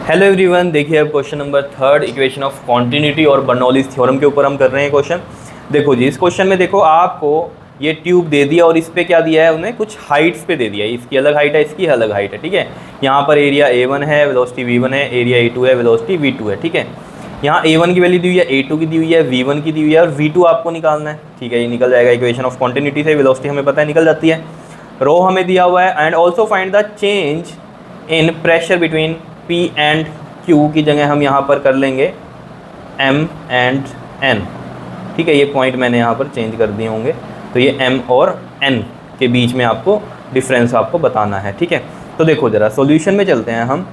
Hello everyone, देखिए अब question number third equation of continuity और बर्नौलीज थ्योरम के ऊपर हम कर रहे हैं क्वेश्चन। देखो जी, इस क्वेश्चन में देखो आपको ये ट्यूब दे दिया और इस पे क्या दिया है, उन्हें कुछ हाइट्स पे दे दिया है। इसकी अलग हाइट है, इसकी अलग हाइट है, ठीक है। यहाँ पर एरिया A1 है, वेलोसिटी V1 है, एरिया A2 है, वेलोसिटी V2 है, ठीक है। यहाँ A1 की वैल्यू दी हुई है, A2 की दी हुई है, V1 की दी हुई है और V2 आपको निकालना है, ठीक है। ये निकल जाएगा इक्वेशन ऑफ कॉन्टिन्यूटी से। वेलोसिटी हमें पता है निकल जाती है, रो हमें दिया हुआ है and also find the change in pressure between P and Q की जगह हम यहाँ पर कर लेंगे M एंड N, ठीक है। ये पॉइंट मैंने यहाँ पर चेंज कर दिए होंगे, तो ये M और N के बीच में आपको डिफरेंस आपको बताना है, ठीक है। तो देखो ज़रा सॉल्यूशन में चलते हैं हम।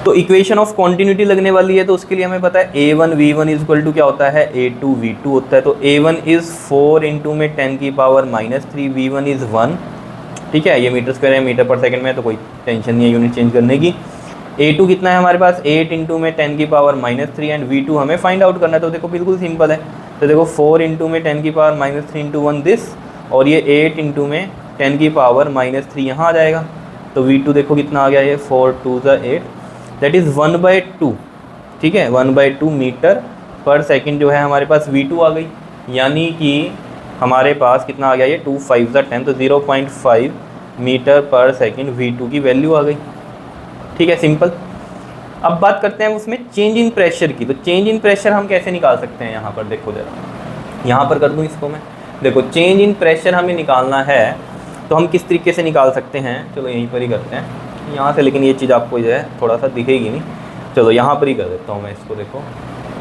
तो इक्वेशन ऑफ कॉन्टिन्यूटी लगने वाली है, तो उसके लिए हमें पता है A1 V1 is equal to क्या होता है, A2 V2 होता है। तो A1 इज़ 4 इंटू में 10 की पावर -3, V1 इज़ 1, ठीक है। ये मीटर स्क्वायर है, मीटर पर सेकंड में, तो कोई टेंशन नहीं है यूनिट चेंज करने की। A2 कितना है हमारे पास, 8 इंटू में 10 की पावर -3 एंड V2 हमें फाइंड आउट करना है। तो देखो बिल्कुल सिंपल है। तो देखो 4 इंटू में 10 की पावर -3 इंटू 1 दिस, और ये 8 इंटू में 10 की पावर -3 यहाँ आ जाएगा। तो V2 देखो कितना आ गया, ये 4 2 ज़ा 8, दैट इज़ 1/2, ठीक है। 1/2 मीटर पर सेकेंड जो है हमारे पास V2 आ गई, यानी कि हमारे पास कितना आ गया, ये 2 5 ज़ा 10, तो 0.5 मीटर पर सेकेंड V2 की वैल्यू आ गई, ठीक है। सिंपल। अब बात करते हैं उसमें चेंज इन प्रेशर की। तो चेंज इन प्रेशर हम कैसे निकाल सकते हैं, यहाँ पर देखो ज़रा, यहाँ पर कर दूँ इसको मैं। देखो चेंज इन प्रेशर हमें निकालना है, तो हम किस तरीके से निकाल सकते हैं, चलो यहीं पर ही करते हैं यहाँ से, लेकिन ये चीज़ आपको जो है थोड़ा सा दिखेगी नहीं। चलो यहाँ पर ही कर देता हूँ मैं इसको, देखो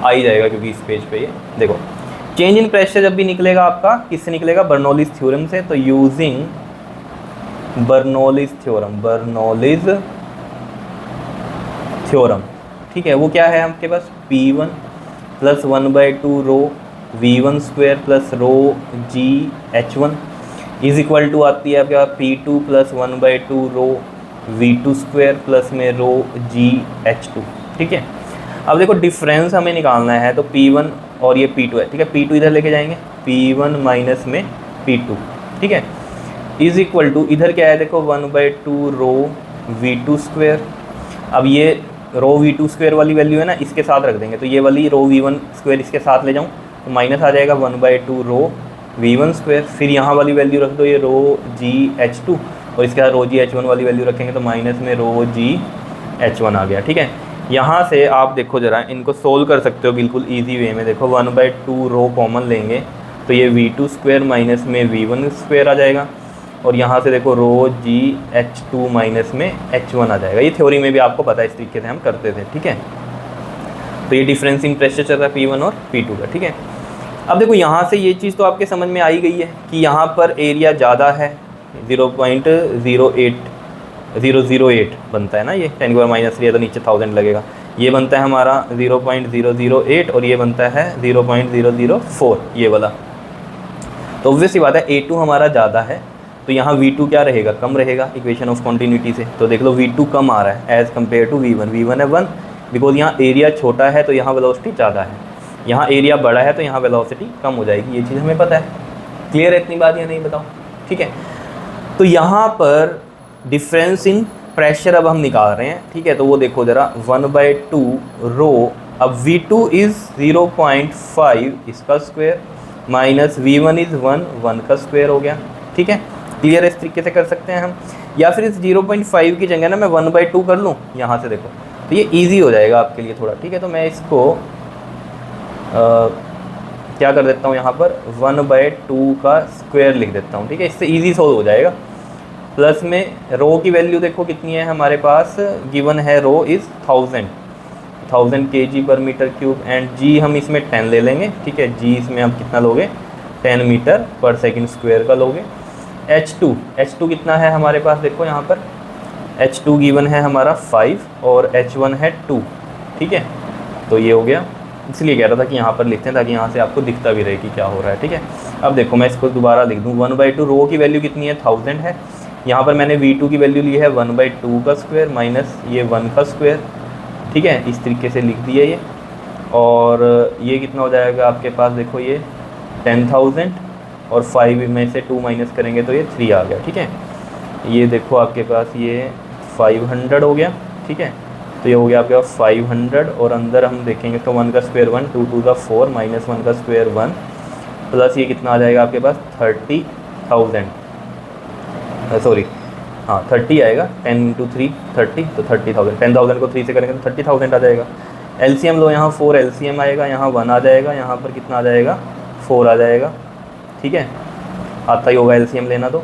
आ ही जाएगा क्योंकि इस पेज पे ये देखो। चेंज इन प्रेशर जब भी निकलेगा आपका, किससे निकलेगा, बर्नौलीज थ्योरम से। तो यूजिंग बर्नौलीज थ्योरम, ठीक है। वो क्या है आपके पास, P1 plus 1/2 rho V1 square plus rho g H1 is equal to आती है आपके पास P2 plus 1/2 rho V2 square plus में रो जी H2, ठीक है। अब देखो डिफरेंस हमें निकालना है, तो P1 और ये P2 है, ठीक है। P2 इधर लेके जाएंगे, P1 माइनस में P2, ठीक है, इज इक्वल टू इधर क्या है, देखो 1/2 रो V2 स्क्वायर। अब ये रो V2 स्क्वायर वाली वैल्यू है ना, इसके साथ रख देंगे, तो ये वाली रो V1 स्क्वायर इसके साथ ले जाऊँ तो माइनस आ जाएगा 1/2 रो V1 स्क्वायर। फिर यहाँ वाली वैल्यू रख दो, ये रो जी H2, और इसके साथ रो जी H1 वाली वैल्यू रखेंगे तो माइनस में रो जी H1 आ गया, ठीक है। यहाँ से आप देखो ज़रा, इनको सोल्व कर सकते हो बिल्कुल ईजी वे में। देखो 1/2 रो कॉमन लेंगे तो ये V2 स्क्वायर माइनस में V1 स्क्वायर आ जाएगा, और यहाँ से देखो रो जी H2 माइनस में H1 आ जाएगा। ये थ्योरी में भी आपको पता है, इस तरीके से हम करते थे, ठीक है। तो ये डिफरेंस इन प्रेशर चल रहा है P1 और P2 का, ठीक है। अब देखो यहाँ से ये चीज़ तो आपके समझ में आई गई है कि यहाँ पर एरिया ज़्यादा है, 0.008 बनता है ना, ये 10 की पावर -3 है तो नीचे 1000 लगेगा। ये बनता है हमारा 0.008 और ये बनता है 0.004 ये वाला। तो ऑब्वियस सी बात है A2 हमारा ज़्यादा है, तो यहाँ V2 क्या रहेगा, कम रहेगा इक्वेशन ऑफ कॉन्टिन्यूटी से। तो देख लो V2 कम आ रहा है एज़ कम्पेयर टू V1 है 1, बिकॉज यहाँ एरिया छोटा है तो यहाँ वेलोसिटी ज़्यादा है, यहाँ एरिया बड़ा है तो यहाँ वेलोसिटी कम हो जाएगी। ये चीज़ हमें पता है। क्लियर है इतनी बात या नहीं बताओ, ठीक है। तो यहाँ पर डिफरेंस इन प्रेशर अब हम निकाल रहे हैं, ठीक है। तो वो देखो ज़रा 1/2 रो, अब V2 इज़ 0.5 इसका स्क्वायर माइनस V1 इज़ 1 का स्क्वायर हो गया, ठीक है। क्लियर है, इस तरीके से कर सकते हैं हम। या फिर इस 0.5 की जगह ना मैं 1/2 कर लूँ यहाँ से, देखो तो ये इजी हो जाएगा आपके लिए थोड़ा, ठीक है। तो मैं इसको क्या कर देता हूँ, यहाँ पर 1/2 का स्क्वायर लिख देता हूँ, ठीक है। इससे इजी सोल्व हो जाएगा। प्लस में रो की वैल्यू देखो कितनी है हमारे पास, गिवन है रो इज़ 1000 kg पर मीटर क्यूब, एंड जी हम इसमें 10 ले लेंगे, ठीक है। जी इसमें आप कितना लोगे, 10 मीटर पर सेकंड स्क्वायर का लोगे। H2 कितना है हमारे पास, देखो यहाँ पर H2 गिवन है हमारा 5 और H1 है 2, ठीक है। तो ये हो गया, इसलिए कह रहा था कि यहाँ पर लिखते हैं ताकि यहाँ से आपको दिखता भी रहे कि क्या हो रहा है, ठीक है। अब देखो मैं इसको दोबारा लिख दूँ, 1/2 रो की वैल्यू कितनी है, 1000 है। यहाँ पर मैंने V2 की वैल्यू ली है 1/2 का स्क्वायर माइनस ये 1 का स्क्वायर, ठीक है। इस तरीके से लिख दिया ये, और ये कितना हो जाएगा आपके पास, देखो ये 10,000 और 5 में से 2 माइनस करेंगे तो ये 3 आ गया, ठीक है। ये देखो आपके पास ये 500 हो गया, ठीक है। तो ये हो गया आपके पास 500 और अंदर हम देखेंगे तो 1 का स्क्वायर 1, 2 टू द 4 माइनस 1 का स्क्वायर 1 प्लस ये कितना आ जाएगा आपके पास 30,000, सॉरी हाँ 30 आएगा, 10 इंटू 3 30, तो 30,000, 10,000 को 3 से करेंगे तो 30,000 आ जाएगा। एलसीएम लो, यहाँ 4 एलसीएम आएगा, यहाँ 1 आ जाएगा, यहाँ पर कितना आ जाएगा 4 आ जाएगा, ठीक है। आता ही होगा एलसीएम लेना, तो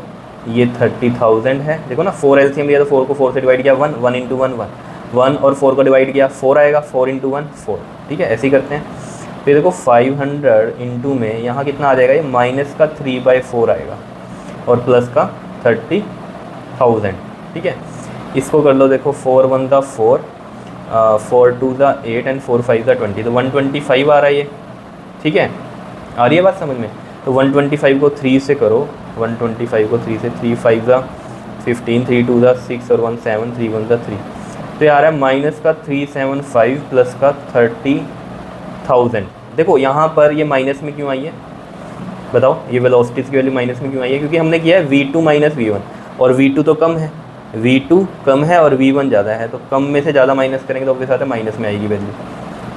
ये 30,000 है। देखो ना 4 एलसीएम लिया तो 4 को 4 से डिवाइड किया 1, 1 इंटू 1 1, 1 और 4 को डिवाइड किया 4 आएगा, 4 इंटू 1 4, ठीक है। ऐसे ही करते हैं। फिर देखो 500 इंटू में यहाँ कितना आ जाएगा, ये माइनस का 3/4 आएगा और प्लस का 30,000, ठीक है। इसको कर लो, देखो 4 1 ज़ा 4, 4 2 ज़ा 8 एंड 4 5 ज़ा 20, तो 125 आ रहा है ये, ठीक है। आ रही है बात समझ में? तो 125 को 3 से करो, 125 को 3 से, 3 5 ज़ा 15, 3 2 ज़ा 6 और 1 7, 3 1 ज़ा 3, तो ये आ रहा है माइनस का 375 प्लस का 30,000। देखो यहाँ पर ये माइनस में क्यों आई है बताओ, ये वेलोसिटीज़ की वैल्यू माइनस में क्यों आई है? क्योंकि हमने किया है V2 माइनस V1, और V2 तो कम है, V2 कम है और V1 ज़्यादा है, तो कम में से ज़्यादा माइनस करेंगे तो आपके साथ है माइनस में आएगी वैल्यू।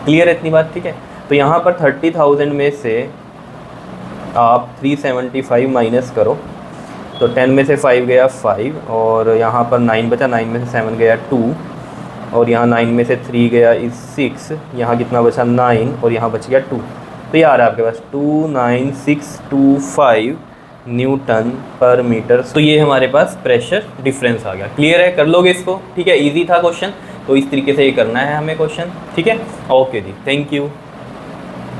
क्लियर है इतनी बात? ठीक है। तो यहाँ पर 30,000 में से आप 375 माइनस करो, तो 10 में से 5 गया 5, और यहाँ पर 9 बचा, 9 में से 7 गया 2, और यहाँ 9 में से 3 गया इस 6, यहाँ कितना बचा 9, और यहाँ बच गया 2, तो ये आ रहा है आपके पास 29625 न्यूटन पर मीटर। तो ये हमारे पास प्रेशर डिफरेंस आ गया। क्लियर है? कर लोगे इसको? ठीक है, इजी था क्वेश्चन, तो इस तरीके से ये करना है हमें क्वेश्चन, ठीक है। ओके जी, थैंक यू।